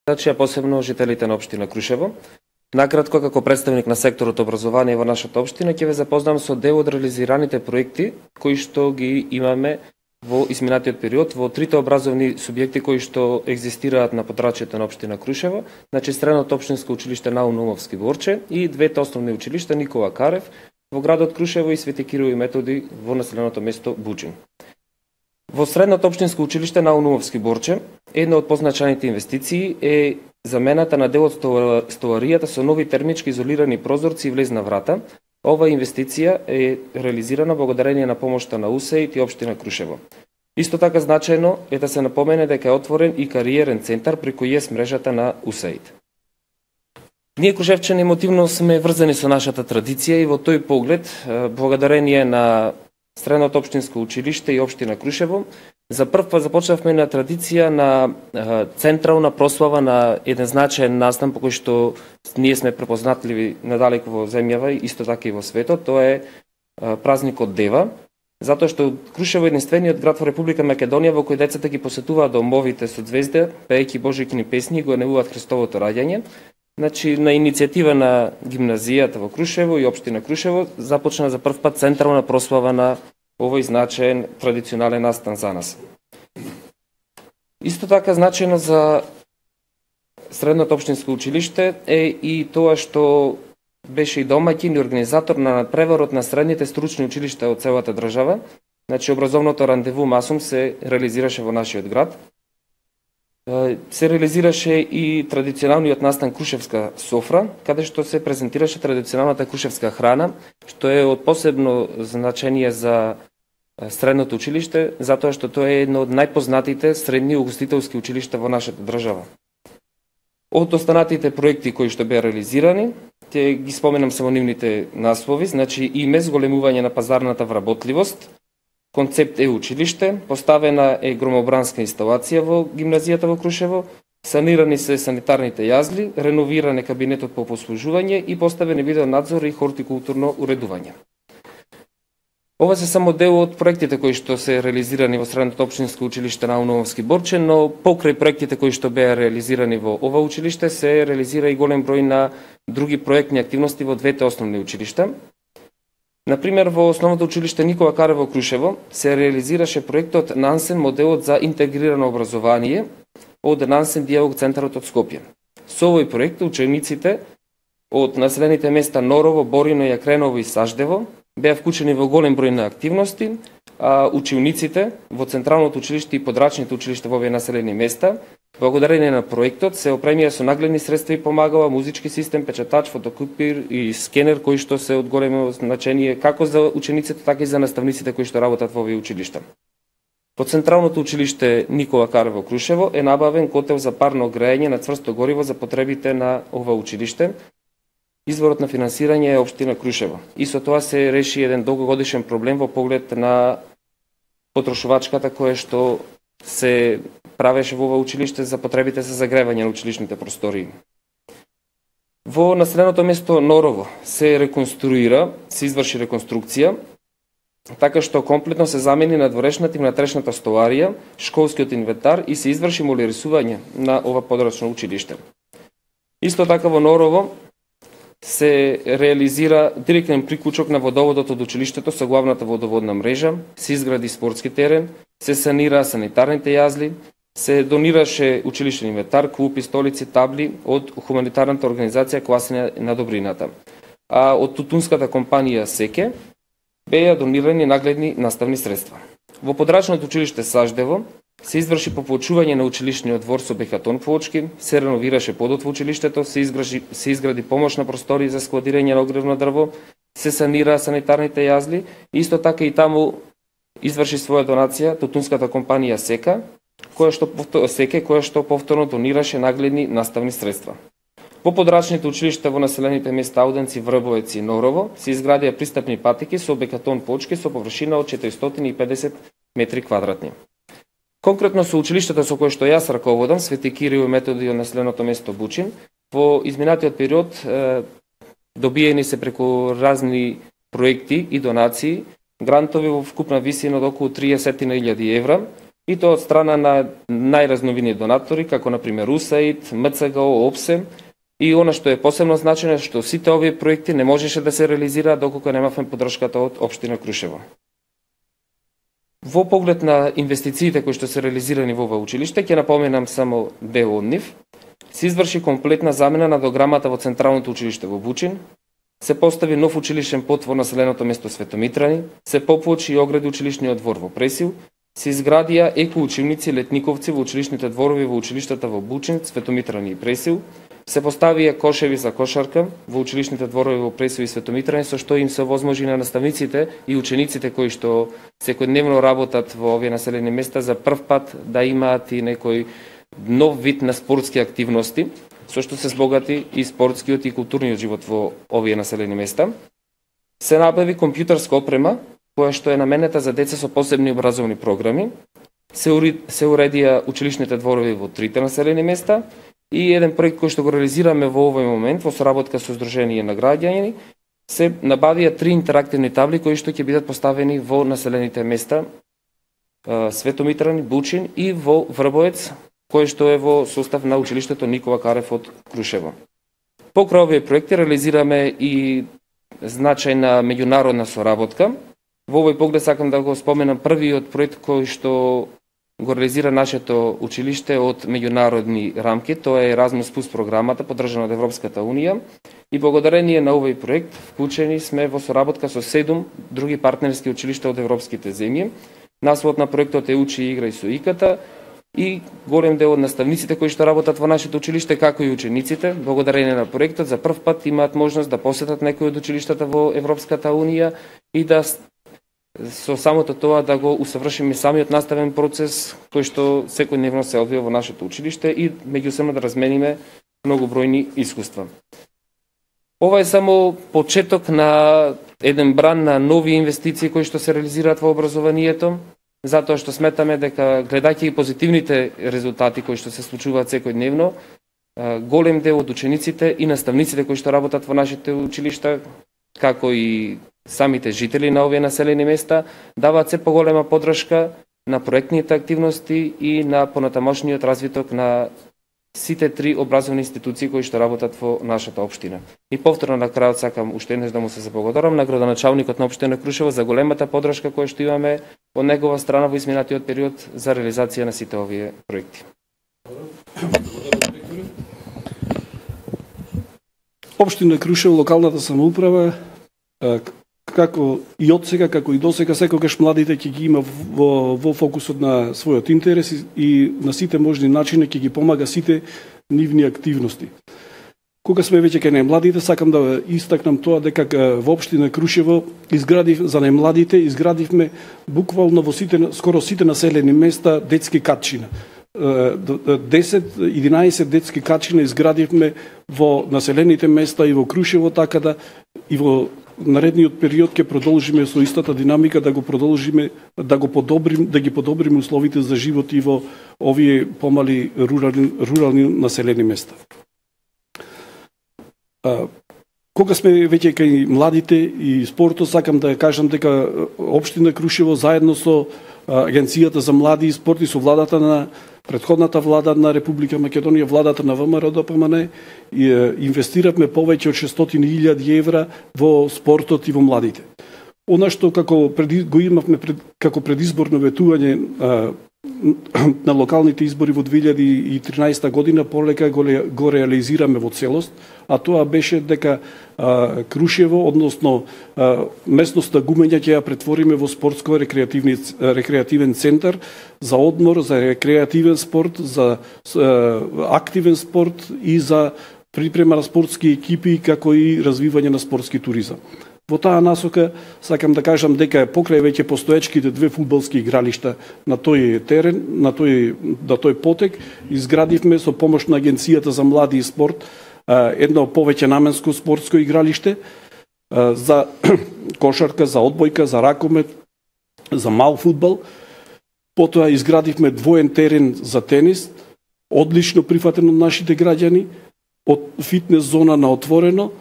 Значи, посебно жителите на општина Крушево. Накратко, како представник на секторот образование во нашата општина, ќе ве запознам со дел од реализираните проекти кои што ги имаме во изминатиот период во трите образовни субјекти кои што екзистираат на подрачјето на општина Крушево, значи Средното општинско училиште Наум Наумовски Борче и двете основни училишта Никола Карев во градот Крушево и Свети Кирил и Методи во населеното место Буџин. Во Средното општинско училиште Наум Наумовски Борче, една од позначајните инвестиции е замената на дел од столаријата со нови термички изолирани прозорци и влезна врата. Ова инвестиција е реализирана благодарение на помошта на УСАИД и општина Крушево. Исто така значајно е да се напомене дека е отворен и кариерен центар преку ЕС мрежата на УСАИД. Ние крушевчани емотивно сме врзани со нашата традиција и во тој поглед, благодарение на Средното општинско училиште и општина Крушево, за прв пат започнавме на традиција на централна прослава на еден значаен настан по кој што ние сме препознатливи надалеку во земјава и исто така и во светот. Тоа е празникот Дева, затоа што Крушево е единствениот град во Република Македонија во кој децата ги посетуваат домовите со звезда, пеејќи божјкини песни и го небуваат Христовото раѓање. Значи, на иницијатива на гимназијата во Крушево и општина Крушево започна за прв пат централна прослава на овој значаен традиционален настан за нас. Исто така значајно за Средното општинско училиште е и тоа што беше и домаќин и организатор на надпреварот на средните стручни училишта од целата држава. Значи, образовното рандеву Масум се реализираше во нашиот град. Се реализираше и традиционалниот настан Крушевска софра, каде што се презентираше традиционалната крушевска храна, што е од посебно значење за Средното училиште, затоа што тоа е едно од најпознатите средни угостителски училишта во нашата држава. Од останатите проекти кои што беа реализирани, ќе ги споменам само нивните наслови, значи име зголемување на пазарната вработливост, концепт е училиште, поставена е громобранска инсталација во гимназијата во Крушево, санирани се санитарните јазли, реновиран е кабинетот по послужување и поставен е видеонадзор и хортикултурно уредување. Ова се само дел од проектите кои што се реализирани во Средното општинско училиште Наум Наумовски Борче, но покрај проектите кои што беа реализирани во ова училиште се реализира и голем број на други проектни активности во двете основни училишта. Например, во основното училиште Никола Карев во Крушево се реализираше проектот Нансен моделот за интегрирано образование од Нансен диалог центарот од Скопје. Со овој проект учениците од населените места Норово, Борино, Јакреново и Саждево беа вклучени во голем број на активности, а учениците во Централното училиште и подрачните училишта во овие населени места, благодарение на проектот, се опремија со нагледни средства и помагала, музички систем, печатач, фотокопир и скенер, кои што се од големо значење како за учениците, така и за наставниците кои што работат во овие училишта. Во Централното училиште Никола Карев во Крушево е набавен котел за парно грејење на цврсто гориво за потребите на ова училиште. Изворот на финансирање е општина Крушево. И со тоа се реши еден долгогодишен проблем во поглед на потрошувачката која што се правеше во ова училиште за потребите за загревање на училишните простории. Во населеното место Норово се реконструира, се изврши реконструкција, така што комплетно се замени надворешната и внатрешната столарија, школскиот инвентар и се изврши молирисување на ова подрачно училиште. Исто така во Норово се реализира директен приклучок на водоводот од училиштето со главната водоводна мрежа, се изгради спортски терен, се санира санитарните јазли, се донираше училишен инвентар, клупи, столици, табли од хуманитарната организација Класина на добрината. А од тутунската компанија Секе беа донирани нагледни наставни средства. Во подрачното училиште Саждево се изврши поплочување на училишниот двор со бехатон плочки, се реновираше подот во училиштето, се изгради помошна просторија за складирање на огревно дрво, се санира санитарните јазли, исто така и таму изврши своја донација тутунската компанија Секе, која што повторно донираше нагледни наставни средства. По подрачните училишта во населените места Ауденци, Врбовец и Норово се изградија пристапни патеки со бекатон плочки со површина од 450 метри квадратни. Конкретно со училиштата со кои што јас раководам, Свети Кирил и Методи од населеното место Буџин, во изминатиот период добиени се преку разни проекти и донации, грантови во вкупна висина од околу 30.000 евра, и тоа од страна на најразновидни донатори, како например USAID, МЦГО, ОПСЕ. И она што е посебно значено е што сите овие проекти не можеше да се реализираат доколку немавме поддршката од општина Крушево. Во поглед на инвестициите кои што се реализирани во ова училиште, ќе напоменам само дел од нив. Се изврши комплетна замена на дограмата во Централното училиште во Бучин, се постави нов училишен пот во населеното место Светомитрани, се поплочи и огради училишниот двор во Пресил, се изградија еко-училници летниковци во училишните дворови во училиштата во Бучин, Светомитрани и Пресил, се поставија кошеви за кошарка во училишните дворови во Пресил и Светомитрани, со што им се овозможи на наставниците и учениците кои што секојдневно работат во овие населени места за прв пат да имаат и некој нов вид на спортски активности, со што се збогати и спортскиот и културниот живот во овие населени места. Се набави компјутерска опрема, која што е наменета за деца со посебни образовни програми. Се уредија училишните дворови во трите населени места и еден проект кој што го реализираме во овој момент во соработка со Сдружение на граѓани, се набавија 3 интерактивни табли кои што ќе бидат поставени во населените места Светомитрани, Бучин и во Врбоец, кој што е во состав на училиштето Никола Карев од Крушево. Покрај овие проекти реализираме и значајна меѓународна соработка. Во овој поглед сакам да го споменам првиот проект кој што го реализира нашето училиште од меѓународни рамки, тоа е Erasmus Plus програмата поддржана од Европската Унија и благодарение на овој проект вклучени сме во соработка со 7 други партнерски училишта од европските земји. Насловот на проектот е Учи и играј со ИКТА и голем дел од наставниците кои што работат во нашето училиште, како и учениците, благодарение на проектот за прв пат имаат можност да посетат некои од училиштата во Европската Унија и да со самото тоа да го усавршиме самиот наставен процес кој што секојдневно се одвива во нашето училиште и меѓусебно да размениме многобројни искуства. Ова е само почеток на еден бран на нови инвестиции кои што се реализираат во образованието, затоа што сметаме дека гледајќи и позитивните резултати кои што се случуваат секојдневно, голем дел од учениците и наставниците кои што работат во нашите училишта, како и самите жители на овие населени места, даваат се поголема поддршка на проектните активности и на понатамошниот развиток на сите 3 образовни институции кои што работат во нашата општина. И повторно на крајот сакам уште еднаш да му се заблагодарам на градоначалникот на општина Крушево за големата поддршка која што имаме од негова страна во изминатиот период за реализација на сите овие проекти. Општина Крушево, локалната самоуправа, како и од сега, како и досега, секогаш младите ќе ги има во фокусот на својот интерес и на сите можни начини ќе ги помага сите нивни активности. Кога сме веќе кај најмладите, сакам да истакнам тоа дека во општина Крушево за најмладите изградивме буквално во скоро сите населени места детски катчина. 10-11 детски катчина изградивме во населените места и во Крушево, така да и во наредниот период ќе продолжиме со истата динамика да го продолжиме, да ги подобриме условите за живот и во овие помали рурални населени места. Кога сме веќе кај младите и спортот, сакам да кажам дека општина Крушево заедно со Агенцијата за млади и спорт и со владата на претходната влада на Република Македонија, владата на ВМРО ДПМН, инвестиравме повеќе од 600.000 евра во спортот и во младите. Она што го имавме како предизборно ветување на локалните избори во 2013 година, полека го реализираме во целост, а тоа беше дека Крушево, односно местноста Гумења ќе ја претвориме во спортско-рекреативен центар за одмор, за рекреативен спорт, за активен спорт и за припрема на спортски екипи, како и развивање на спортски туризам. Во таа насока сакам да кажам дека покрај веќе постоечките 2 фудбалски игралишта на тој терен, на тој потек, изградивме со помош на Агенцијата за млади и спорт едно повеќе наменско спортско игралиште за кошарка, за одбојка, за ракомет, за мал фудбал. Потоа изградивме двоен терен за тенис, одлично прифатен од нашите граѓани, од фитнес зона на отворено,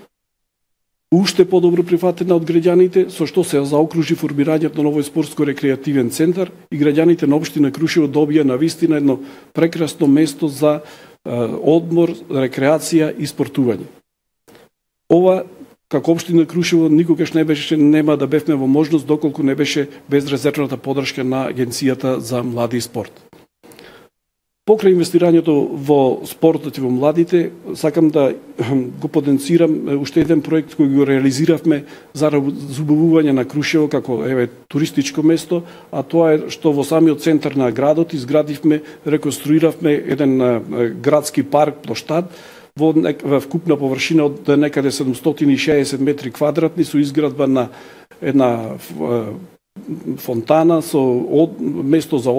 уште подобро прифатена од граѓаните, со што се заокружи формирањето на новој спортско-рекреативен центар и граѓаните на општина Крушево добија навистина едно прекрасно место за одмор, рекреација и спортување. Ова, како општина Крушево, никогаш нема да бевме во можност доколку не беше безрезервната поддршка на Агенцијата за млади и спорт. Покрај инвестирањето во спортот и во младите, сакам да го потенцирам уште еден проект кој го реализиравме за разубавување на Крушево како туристичко место, а тоа е што во самиот центар на градот изградивме, реконструиравме еден градски парк, плоштад, во вкупна површина од некаде 760 метри квадратни со изградба на една фонтана со место за